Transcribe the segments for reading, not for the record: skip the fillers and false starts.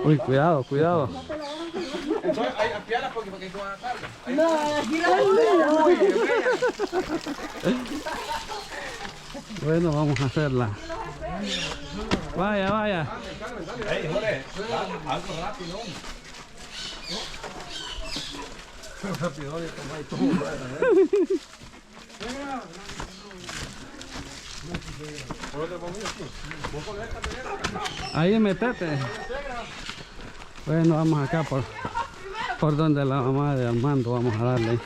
Uy, cuidado, cuidado. Entonces, hay amplialas porque tú vas a tarde. No, aquí no. Bueno, vamos a hacerla. Vaya, vaya. Ey, Jorge, algo rápido. Rápido, ya toma y todo. Ahí metete. Bueno, vamos acá por donde la mamá de Armando, vamos a darle.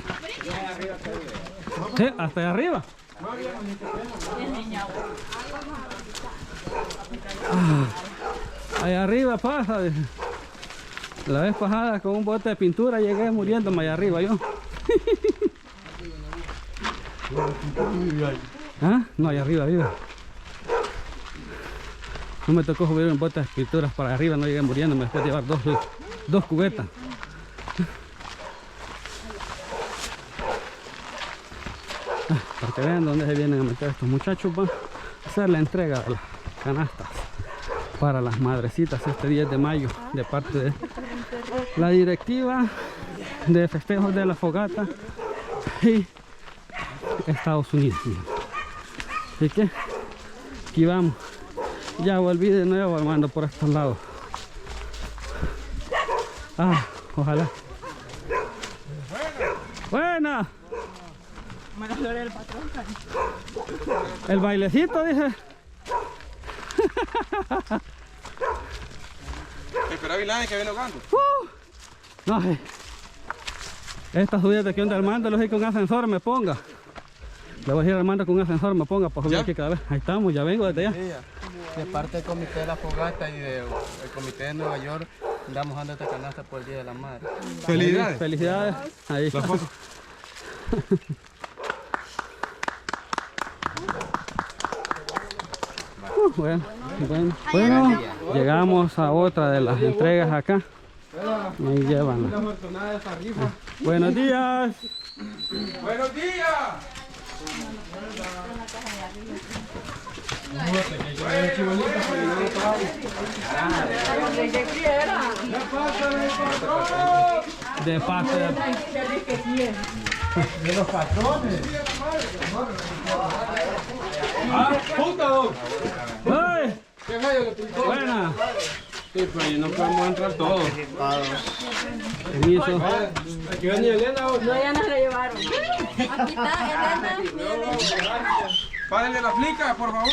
Sí, hasta allá arriba. Allá arriba pasa. La vez pasada con un bote de pintura llegué muriéndome allá arriba yo. ¿Ah? No, allá arriba, arriba. No me tocó subir un bote de pinturas para arriba, no llegué muriéndome después de llevar dos cubetas. Para que vean dónde se vienen a meter estos muchachos, van a hacer la entrega de las canastas para las madrecitas este 10 de mayo de parte de la directiva de festejos de la fogata y Estados Unidos. Así que aquí vamos. Ya volví de nuevo, Armando, por estos lados. Ah, ojalá. Buena. El patrón. El bailecito, dije. Espera, Vilán, que viene jugando. No sé. Esta subida de aquí donde Armando, lo dije con ascensor me ponga. Le voy a decir a Armando con un ascensor me ponga para subir aquí cada vez. Ahí estamos, ya vengo desde allá. De parte del comité de la fogata y del comité de Nueva York, andamos dando esta canasta por el Día de la Madre. Felicidades. Felicidades. Ahí está. La foto. Bueno, llegamos a otra de las entregas acá. Ahí llevan. Buenos días. Buenos días. De parte de los patrones. Ah, puto. ¡Ay! Buena. Sí, pero ahí no podemos entrar todos. Permiso. Aquí venía Elena. No, ya nos la llevaron. Aquí está Elena. Párenle la flica, por favor.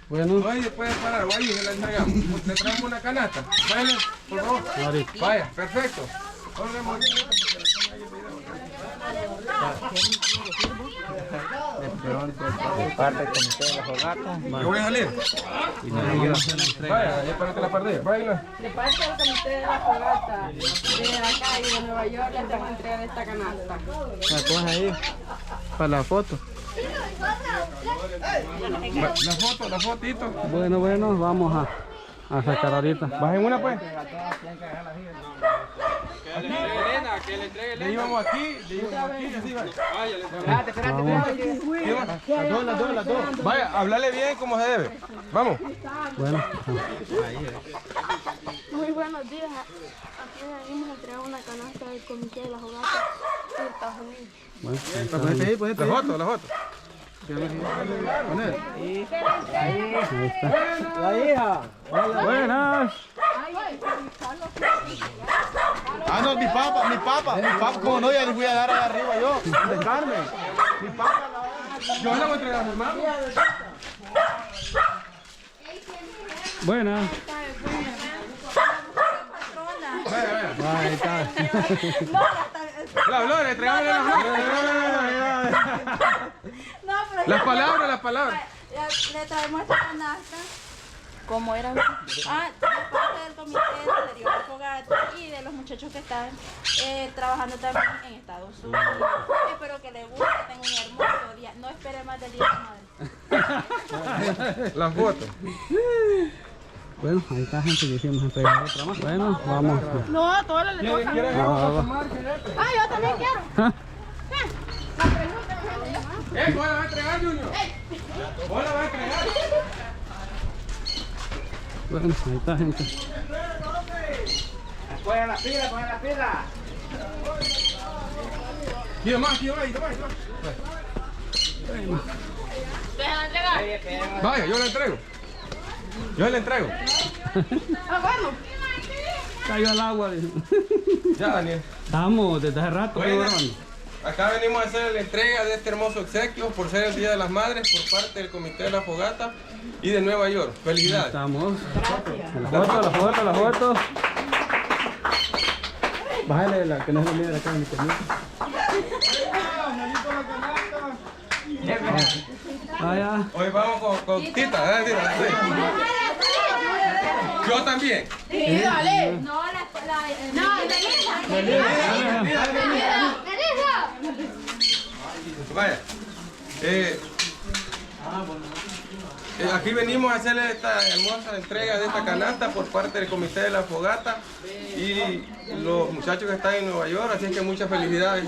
Bueno, Oye, puede parar, vaya, y la entregamos. Le traemos una canasta. Párenle, por favor. Vaya, perfecto. De parte del comité de la fogata. Yo voy a salir. Vaya, ya para que la perdí. Vaya. De parte del comité de la fogata de acá y de Nueva York, les tengo que entregar esta canasta. La coges ahí para la foto. La fotito. bueno, vamos a sacar ahorita. Bajen una pues. Que le entregue Elena. Le íbamos aquí, así va. Vaya, Las dos. Vaya, hablarle bien como se debe. Vamos. Bueno, Muy buenos días. Aquí venimos a entregar una canasta del comité de la fogata de Estados Unidos. La foto. ahí está. La hija. Buenas. Ah, no, mi papá, como no, ya les voy a dar allá arriba yo, de Carmen. Mi papá Yo la voy a entregar a mi hermano. Buenas. Ahí está. La entregamos No, pero las palabras. le traemos esta canasta. Como era de parte del comité de la fogata y de los muchachos que están trabajando también en Estados Unidos. Espero que les guste, tengan un hermoso día. No espere más del Día de la Madre. La foto. Bueno, ahí está gente que hicimos entregar otra más. Bueno, vamos. No, a todas les toca. Ah, yo también quiero. ¿Vos la vas a entregar, Junior? ¿Vos la vas a entregar? Bueno, ahí está gente. Pongan la pila. Quiero más. Vaya, yo le entrego. Cayó al agua. Ya, Daniel. Estamos desde hace rato Bueno, grabando. acá venimos a hacer la entrega de este hermoso obsequio por ser el Día de las Madres por parte del Comité de la Fogata y de Nueva York. Felicidades. Estamos. La foto. Bájale la que no se olvide la cara de mi internet. Vaya. Hoy vamos con Tita, Tita. Yo también. Sí, dale. No, Vaya. Aquí venimos a hacerle esta hermosa entrega de esta canasta por parte del Comité de la Fogata y los muchachos que están en Nueva York, así que muchas felicidades.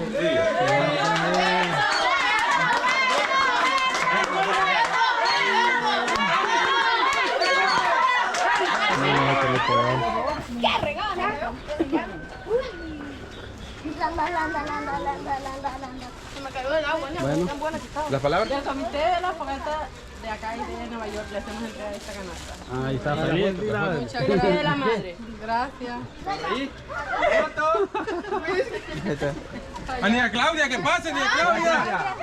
Se me cayó el agua, Bueno. tan buena que estaba. ¿Las palabras? Del comité de la fogata de acá y de Nueva York le hacemos entrega de esta canasta. Ahí está feliz. Muchas gracias de la madre. Gracias. A Niña Claudia, que pase, Niña Claudia.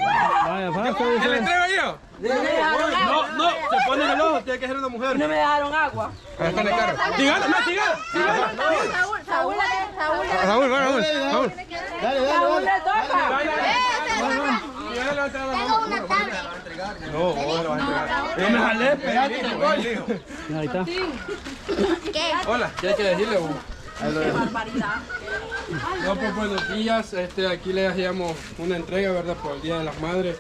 Vaya, pasa. ¿Qué le entrego yo? No, se pone el ojo, tiene que ser una mujer. No me dejaron agua. Ahí está en el carro. Tigana. Saúl. Raúl. Dale. Le toca. Tengo una tablet. No, bueno, vas a entregar. Me jalé, espérate, te voy. Ahí está. ¿Qué? Hola. ¿Qué hay que decirle, vos? Qué barbaridad. No, pues buenos días. Aquí le hacíamos una entrega, ¿verdad? Por el Día de las Madres,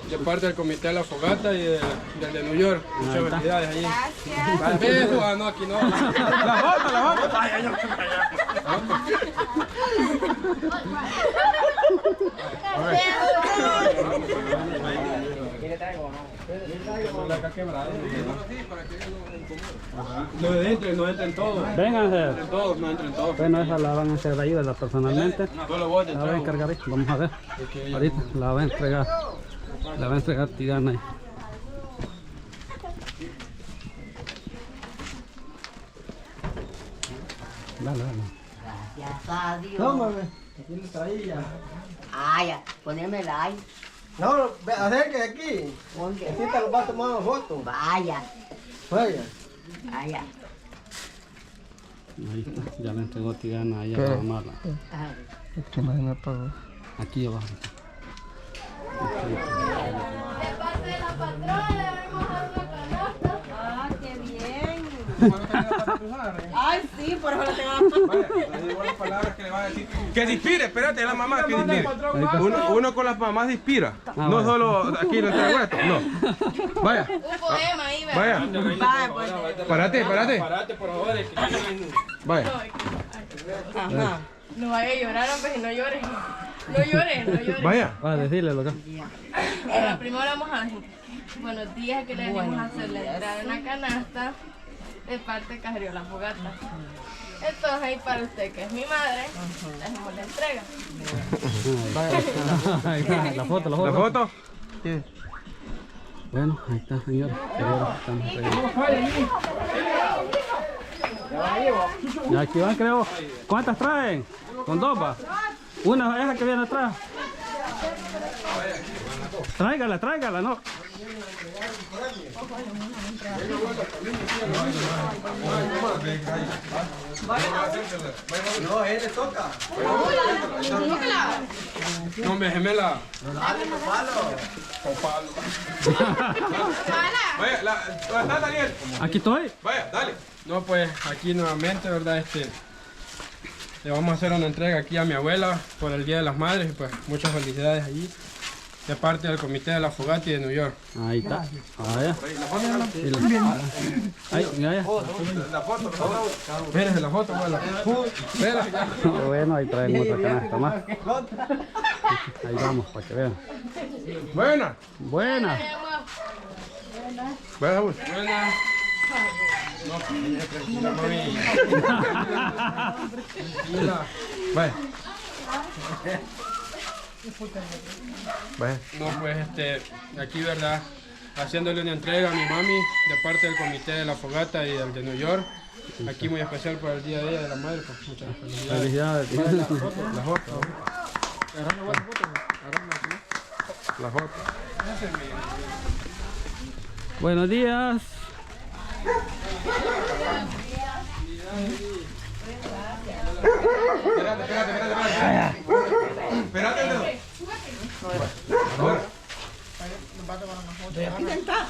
de parte del Comité de la Fogata y del de New York. Muchas felicidades allí. Gracias. Beso, no, aquí no. La foto. No entren todos. Vénganse. Todos, no entren todos. Bueno, esa la van a hacer ahí, ¿verdad? Personalmente. Solo vos te La voy a entrego. encargar ahí. Vamos a ver. Ahorita la va a entregar. La va a entregar Tigana ahí. Dale. Gracias a Dios. Tómame. Tienes ahí ya. Ah, ya, poneme like. No, acérquese aquí. Porque, Así te lo va a tomar una foto. vaya, Vaya. vaya. Ahí está. Ya le entregó Tigana ahí a la mamá. Aquí abajo. Ah, qué bien. Ay, sí, por eso lo tengo. Vaya, le digo las palabras que le va a decir. Que se inspire, espérate, la mamá que inspire. Uno con las mamás se inspira. No bueno. solo aquí lo entrego esto, no. Vaya, Un poema ahí, ¿verdad? vaya. Vaya, pues. Párate. Parate, por favor. Vaya. Ajá. No vaya a llorar, hombre, y no llores. No llores. Vaya. Va a decirle lo que. Bueno, primero vamos a decir buenos días, que le venimos a hacer la entrada en la canasta de parte de Cajerío La Fogata. Entonces ahí para usted, que es mi madre, le hacemos la entrega. Ahí está. La foto. ¿La foto? Bueno, ahí está, señores. Estamos ahí. Y aquí van, creo. ¿Cuántas traen? Con dos, va. Una es la que viene atrás. Tráigala, no. No, él le toca. No, me gemela. Vaya, ¿dónde está Daniel? Aquí estoy. Vaya, dale. No, pues aquí nuevamente, ¿verdad? Le vamos a hacer una entrega aquí a mi abuela por el Día de las Madres y pues muchas felicidades allí de parte del Comité de la Fogata y de New York. Ahí está. Allá. Ahí, mira allá. Mírese la foto, abuela. Mira. Bueno, ahí traemos otra canasta más. Ahí vamos, para que vean. Buena. Buena. Vaya, Saúl. Buena. No, tranquila, mami. Tranquila. Vaya. Vaya. No, pues aquí, ¿verdad? Haciéndole una entrega a mi mami de parte del comité de la fogata y del de New York. Aquí muy especial para el día de ella de la madre, pues muchas felicidades. Felicidades. La foto. La foto. Buenos días. Espérate, dedo. Ahora.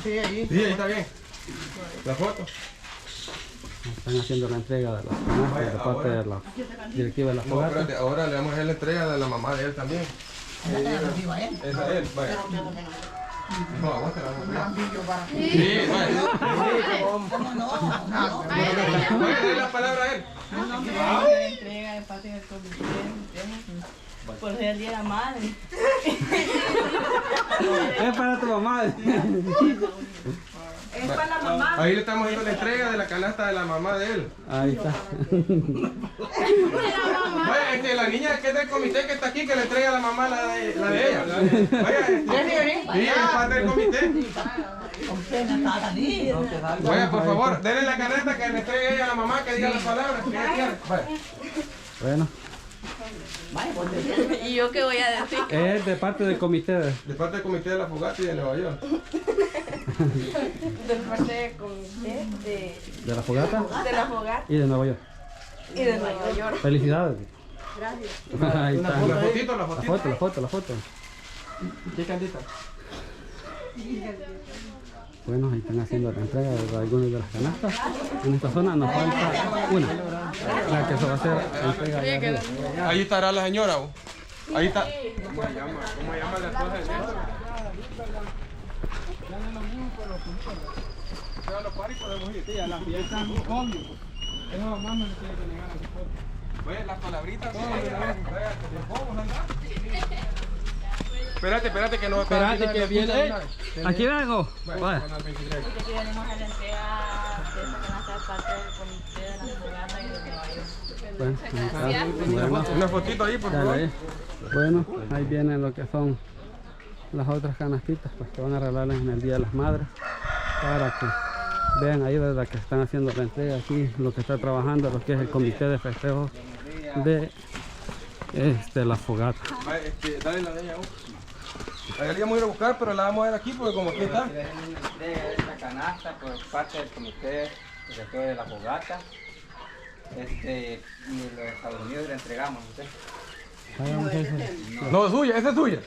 Sí, ahí está bien. La foto. Están haciendo la entrega de las canastas de parte de la directiva de la No, fogata. espérate, ahora le vamos a hacer la entrega de la mamá de él también. Esa es él, vaya. No, aguanta, sí, vaya. Voy a darle la palabra a él. La entrega de parte del comité por ser el día de la madre. Es para tu mamá. Es para la mamá. Ahí le estamos haciendo la entrega de la canasta de la mamá de él. Ahí está. Vaya, la niña que es del comité que está aquí, que le entrega a la mamá la de ella. Vaya, sí, es parte del comité. Vaya, por favor, denle la canasta que le entregue ella a la mamá, que diga las palabras. Que ella quiere. Vaya. Bueno, ¿Y yo qué voy a decir? es de parte del comité De parte del comité de la fogata y de Nueva York. De parte del comité de la fogata de la fogata y de Nueva York. y de Nueva York. Felicidades. Gracias. Ahí está. La fotito, la La fotito. foto, la foto. ¿Qué candita? Bueno, ahí están haciendo la entrega de algunas de las canastas. En esta zona nos falta una. La que se va a hacer la entrega allá arriba. Ahí estará la señora. ¿O? Ahí está. ¿Cómo se llama la esposa de Néstor? Vaya, las palabritas. Espérate que no está. Espérate que viene. Aquí vengo. Vaya. Aquí venimos a la entrega de esta canasta de parte del comité de la fogata y de Nueva York. Bueno, ahí está. Bueno, Una fotito ahí, por dale favor. ahí. Bueno, ahí vienen lo que son las otras canastitas pues, que van a regalarles en el Día de las Madres para que vean ahí desde que están haciendo la entrega aquí lo que está trabajando, lo que es el comité de festejos de la fogata. Vaya, dale la de ella. La íbamos a ir a buscar, pero la vamos a ver aquí porque como aquí está. Esta canasta por parte del comité de la fogata y los Estados Unidos le entregamos a usted. No, es suya, esa es suya.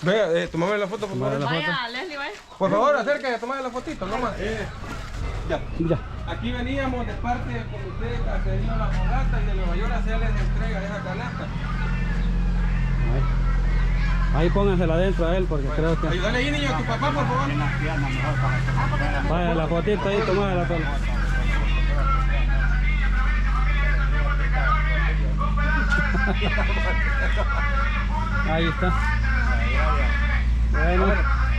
Vea, tomame la foto, por favor. Vaya, Leslie, vaya. Por favor, acércate, tomame la fotito, nomás. Ya. Ya. Aquí veníamos de parte del comité de caserío La Fogata y de Nueva York a hacerles entrega de esa canasta. Ahí póngansela adentro a él porque creo que... Ayúdale ahí, niño, a tu papá, por favor. Vaya, la fotito ahí, tomásela toda. Ahí está. Bueno,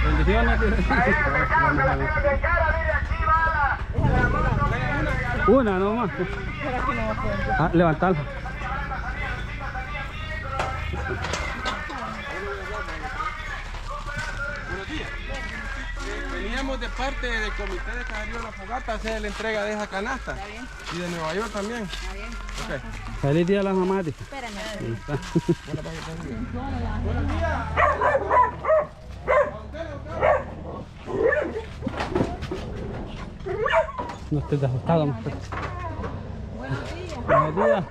bendiciones. Una nomás. Levantarla. Veníamos de parte del comité de caserío La Fogata a hacer la entrega de esa canasta. Y de Nueva York también. Okay. Feliz día a las mamás. Dice. Espérame. Ahí está. No estés asustado, mujer. Buenos días.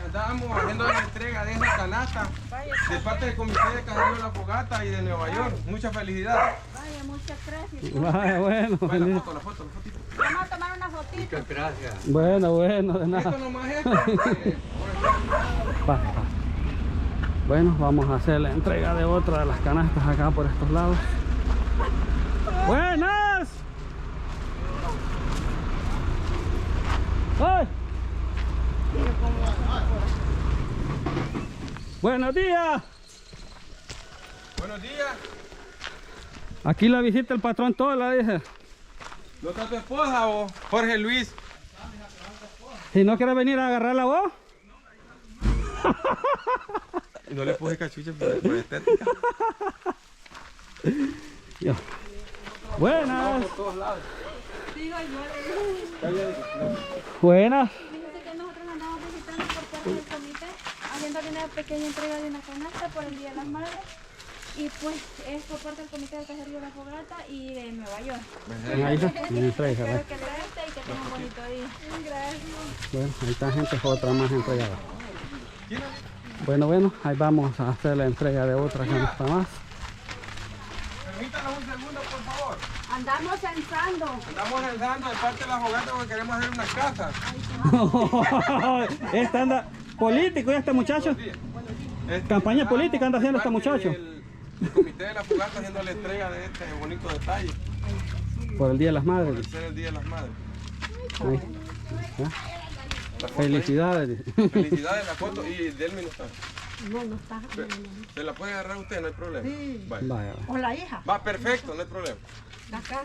Andábamos haciendo la entrega de esa canasta de parte del comité de caserío La Fogata y de Nueva York. Muchas felicidades. Vaya, muchas gracias. Vaya, bueno, Vaya, feliz. la fotito. Vamos a tomar una fotito. Muchas gracias. Bueno, de nada. Esto nomás es esto. Pa. Bueno, vamos a hacer la entrega de otra de las canastas acá por estos lados. ¡Buenas! ¡Ay! ¡Buenos días! Buenos días. Aquí la visita el patrón Tola, dije. ¿No está tu esposa o Jorge Luis? Si no quieres venir a agarrarla vos. Y no le puse cachucha por estética. Yo. Buenas. Buenas. Fíjense que nosotros andamos visitando por parte del comité, haciendo una pequeña entrega de una canasta por el Día de las Madres. Y pues es por parte del comité del Caserío La Fogata y de Nueva York. Ahí está. Espero que les guste y que tengan un bonito día. Gracias. Bueno, ahí está gente, otra más entregada. Bueno, ahí vamos a hacer la entrega de otra canasta más. Permítanos un segundo, por favor. Andamos censando. Estamos censando de parte de la fogata porque queremos hacer unas casas. Este anda político este muchacho. Campaña política anda haciendo este muchacho. El comité de la fogata haciendo la entrega de este bonito detalle. Por el Día de las Madres. Por ser el Día de las Madres. Ahí. ¿Ya? Felicidades. Felicidades la foto y Delmi no está. No está. Se la puede agarrar usted, no hay problema. Sí. Vaya. O la hija. Va perfecto, no hay problema. Acá.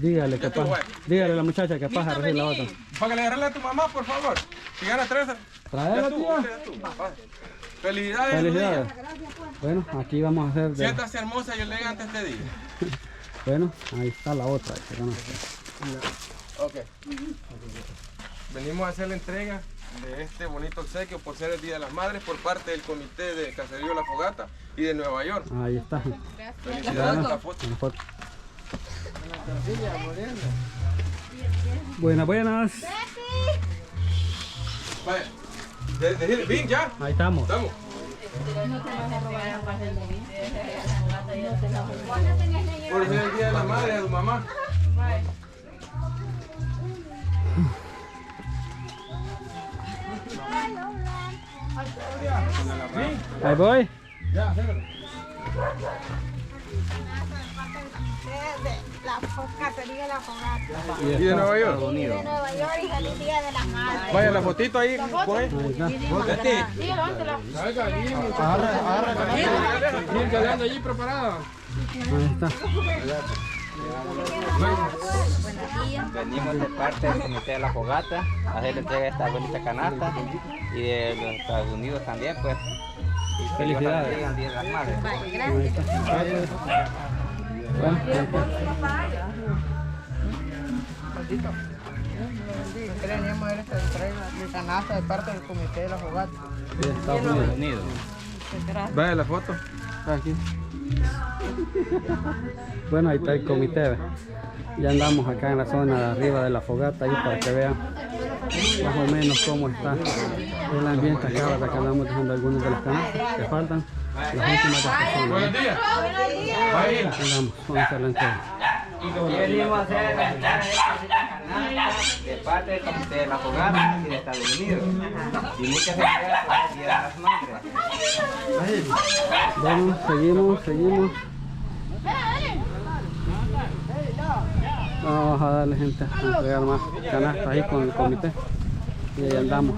Dígale que pasa. Dígale a la muchacha que pasa a recibir la otra. Para que le agarrarle a tu mamá, por favor. Si gana 3, Traela, tía. Felicidades. Felicidades. Bueno, aquí vamos a hacer. Siéntase hermosa y elegante este día. Bueno, ahí está la otra. Ok. Venimos a hacer la entrega de este bonito obsequio por ser el Día de las Madres por parte del comité de Caserío La Fogata y de Nueva York. Ahí está. Felicidades a la foto. Buenas. Vaya. Bien, ya. Ahí estamos. Estamos. Por ser el Día de la Madre de tu mamá. Ahí voy. Ya, La Caserío La Fogata. ¿Y de Nueva York? De Nueva York y feliz Día de las Madres. Vaya, la fotito ahí. Pon ahí. Bien, quedando allí preparada. Ahí está. Venimos de parte del comité de la fogata a hacer la entrega de esta bonita canasta y de los Estados Unidos también, pues. Felicidades. Día de las Madres. Ahí está. Bueno, ahí está. Queríamos hacer esta entrega de canasta de parte del comité de la fogata. De Estados Unidos. Vaya la foto. Aquí. Bueno, ahí está el comité. Ya andamos acá en la zona de arriba de la fogata ahí para que vean más o menos cómo está el ambiente acá. Acá andamos dejando algunas de las canastas que faltan. Las últimas de Buenos días. Andamos, vamos a hacer la entrega. Venimos a hacer la entrega de esta canasta de parte del comité de la fogata y de Estados Unidos. Y muchas felicidades por el Día de las Madres. Bueno, seguimos. Vamos a darle gente a entregar más canastas ahí con el comité. Y ahí andamos.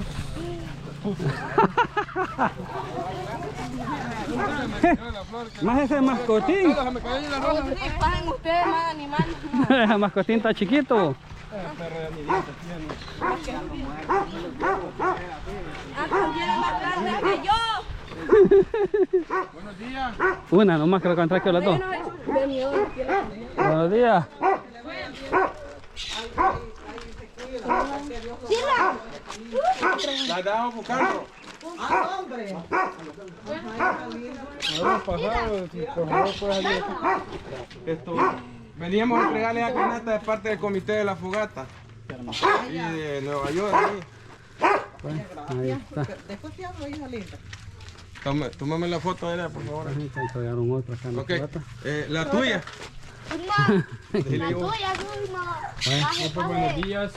Más ese mascotín. Pasen ustedes más animales. El mascotín está chiquito. Tiene más grande que yo. Buenos días. Una nomás que lo contraje las dos. Buenos días. La andamos buscando. Veníamos a entregarle la canasta de parte del comité de la fogata y de Nueva York. Bueno, ahí está. Después te hablo, hija linda. Tómame la foto de ella, por favor. Ahí te entregaron otra acá en la Ok, fogata. la tuya. Pues buenos días.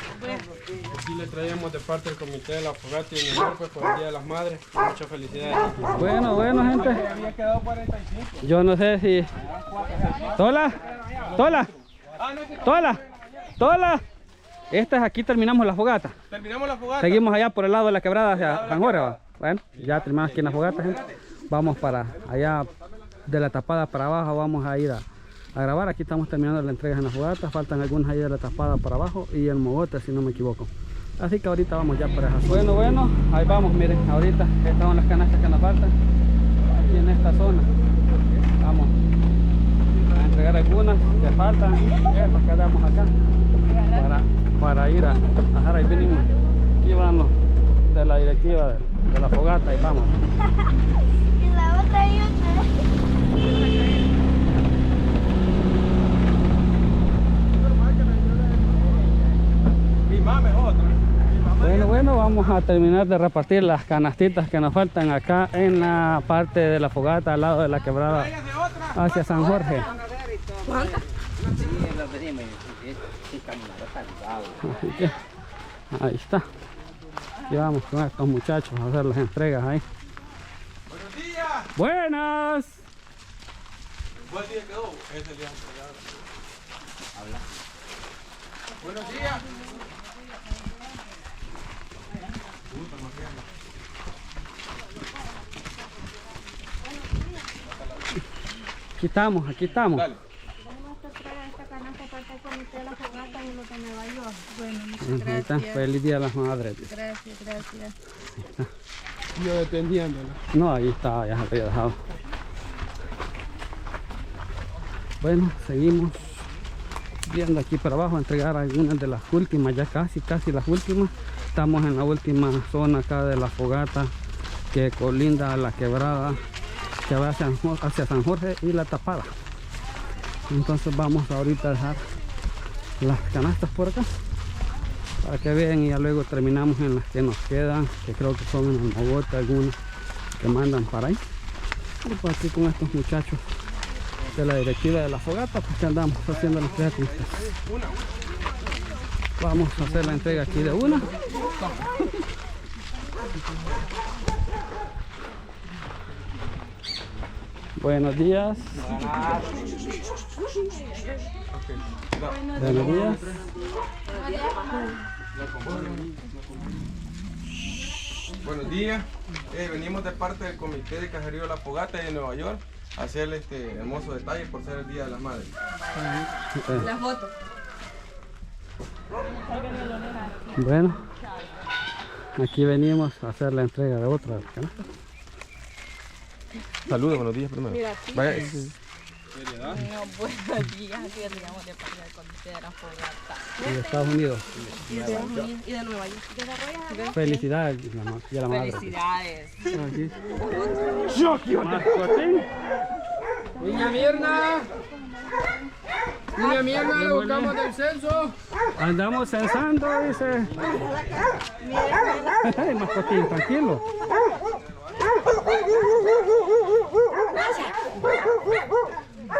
Aquí le traemos de parte del comité de la fogata y de Nueva York, pues por el Día de las Madres. Muchas felicidades. Bueno, gente. Había quedado 45. Yo no sé si... ¡Tola! Esta es aquí terminamos la fogata. Terminamos la fogata. Seguimos allá por el lado de la quebrada hacia San Jorge, ¿va? Bueno, ya terminamos aquí en la fogata, gente. Vamos para allá de la tapada para abajo, vamos a ir a grabar. Aquí estamos terminando las entregas en la fogata, faltan algunas ahí de la tapada para abajo y el mogote, si no me equivoco. Así que ahorita vamos ya para eso. Bueno, ahí vamos, miren, ahorita están las canastas que nos faltan aquí en esta zona. Vamos a entregar algunas que faltan, las quedamos acá para ir a dejar. Ahí venimos, aquí van los de la directiva de la fogata y vamos. Y la otra y otra. Mi mamá es otra. Bueno, vamos a terminar de repartir las canastitas que nos faltan acá en la parte de la fogata al lado de la quebrada hacia San Jorge. Así que ahí está. Y vamos con estos muchachos a hacer las entregas ahí. Buenos días. Buenas. Buen día quedó. Es el día entregado. Habla. Buenos días. Aquí estamos. Dale. Esta canasta parte del comité de la fogata y lo que me va yo. Bueno, muchas Ahí está. gracias. Feliz Día de las Madres. Gracias. Yo dependiéndola. No, ahí está, ya se había dejado. Bueno, seguimos viendo aquí para abajo, a entregar algunas de las últimas, ya casi las últimas. Estamos en la última zona acá de la fogata que colinda a la quebrada que va hacia San Jorge y la tapada. Entonces vamos ahorita a dejar las canastas por acá para que vean y ya luego terminamos en las que nos quedan, que creo que son en el mogote, algunas que mandan para ahí. Y pues aquí con estos muchachos de la directiva de la fogata, pues que andamos haciendo la entrega con ustedes. Vamos a hacer la entrega aquí de una. Buenos días. Buenos días. Buenos días. Venimos de parte del comité de caserío de la fogata de Nueva York a hacer este hermoso detalle por ser el Día de las Madres. Las fotos. Bueno, aquí venimos a hacer la entrega de otra canasta. Saludos, buenos días primero. Vaya. Buenos días, aquí llegamos de parte del comité de la fogata. Y de Estados Unidos. Y de Nueva York. Felicidades y a la madre. Felicidades. Aquí. Niña Mierna, la buscamos del censo. Andamos censando, dice. Mascotín, tranquilo.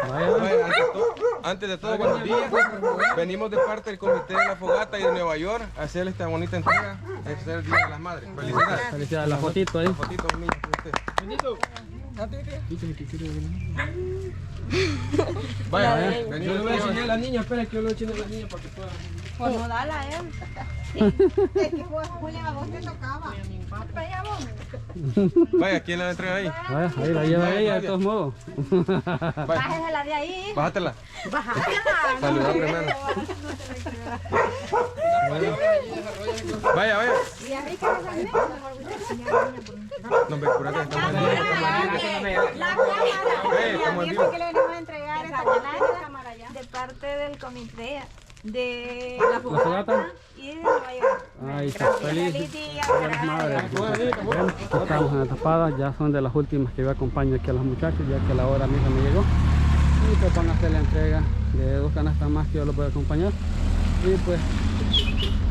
Vaya, antes de todo, buenos días. Venimos de parte del comité de la fogata y de Nueva York a hacer esta bonita entrega. Es el Día de las Madres. Felicidades. Felicidades, la fotito ahí. Fotito, niños, de usted. Vaya, Yo venimos le voy a enseñar a la niña, espera que yo le enseñe a la niña para que pueda. Pues no dala a él. Vaya, ¿quién la entrega ahí? Vaya, ahí la lleva ella de todos modos. Bájala de ahí. Bájatela. Saludar primero. Vaya. No, me curate, estamos en vivo. Estamos en vivo. Que le venimos a entregar esta canasta de parte del comité de la fogata y de Nueva York. Ahí está, feliz Día de las Madres. Bueno, estamos en la tapada, ya son de las últimas que yo acompaño aquí a los muchachos, ya que la hora misma me llegó. Y pues van a hacer la entrega de 2 canastas más que yo los voy a acompañar. Y pues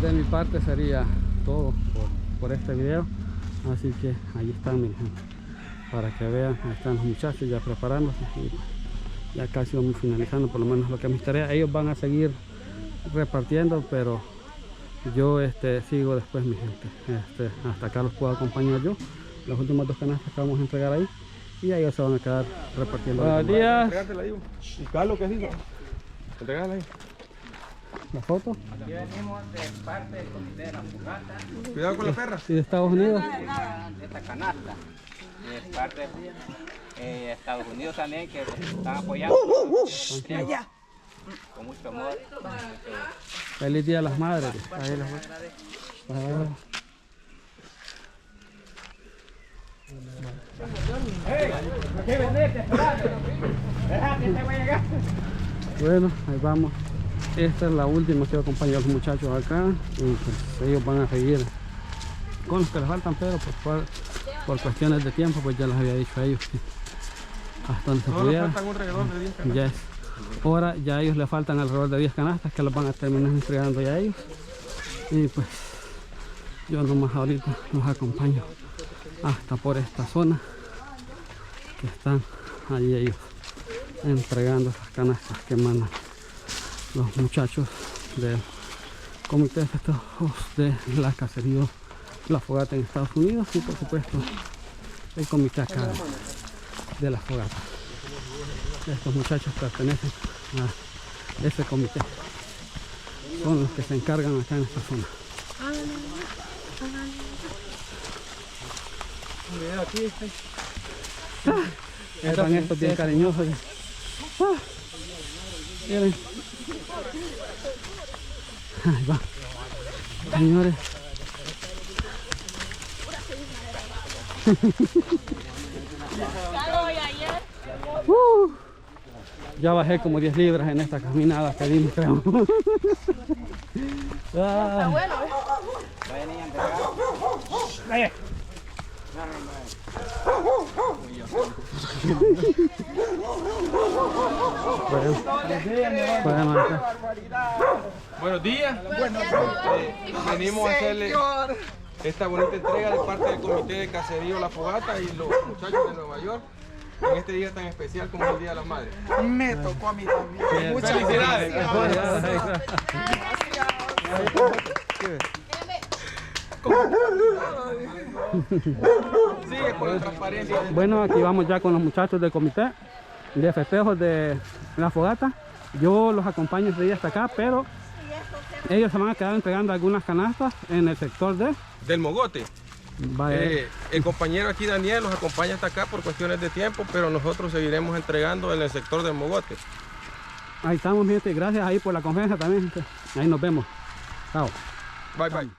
de mi parte sería todo por este video. Así que ahí están, mi gente, para que vean, ahí están los muchachos ya preparándose. Y ya casi vamos finalizando por lo menos lo que es mis tareas. Ellos van a seguir repartiendo, pero yo sigo después, mi gente. Hasta acá los puedo acompañar yo. Las últimas 2 canastas que vamos a entregar ahí y ellos se van a quedar repartiendo. Buenos días. Entregártela ahí. ¿Y Carlos qué hizo? Entregártela ahí. La foto. Aquí venimos de parte del comité de la fogata. Cuidado con la perra. ¿Y de Estados Unidos? De esta canasta. De parte Estados Unidos también, que nos están apoyando. Con mucho amor. Feliz Día de las Madres. Ahí las Bueno, ahí vamos. Esta es la última que yo acompaño a los muchachos acá. Y pues ellos van a seguir con los que les faltan, pero por cuestiones de tiempo, pues ya les había dicho a ellos que hasta donde se pudiera. Faltan un alrededor de 10 canastas. Ya es hora, ya a ellos le faltan alrededor de 10 canastas que los van a terminar entregando ya a ellos. Y pues yo nomás ahorita los acompaño hasta por esta zona que están ahí ellos entregando esas canastas que mandan los muchachos del comité de festejos de la cacería La Fogata en Estados Unidos y por supuesto el comité acá de La Fogata. Estos muchachos pertenecen a ese comité, son los que se encargan acá en esta zona. Están estos bien cariñosos. Miren. Ahí va. Señores. Ya bajé como 10 libras en esta caminada que dimos, creo. Está bueno, ¿eh? Buenos días. Venimos a hacerle esta bonita entrega de parte del comité de cacerío La Fogata y los muchachos de Nueva York en este día tan especial como es el Día de las Madres. Me tocó a mí también. Muchas felicidades. Sigue con la transparencia. Bueno, aquí vamos ya con los muchachos del comité de festejos de La Fogata. Yo los acompaño ese día hasta acá, pero ellos se van a quedar entregando algunas canastas en el sector del Mogote. El compañero aquí Daniel los acompaña hasta acá por cuestiones de tiempo, pero nosotros seguiremos entregando en el sector del Mogote. Ahí estamos, gente. Gracias ahí por la confianza también, gente. Ahí nos vemos. Chao. Bye, bye.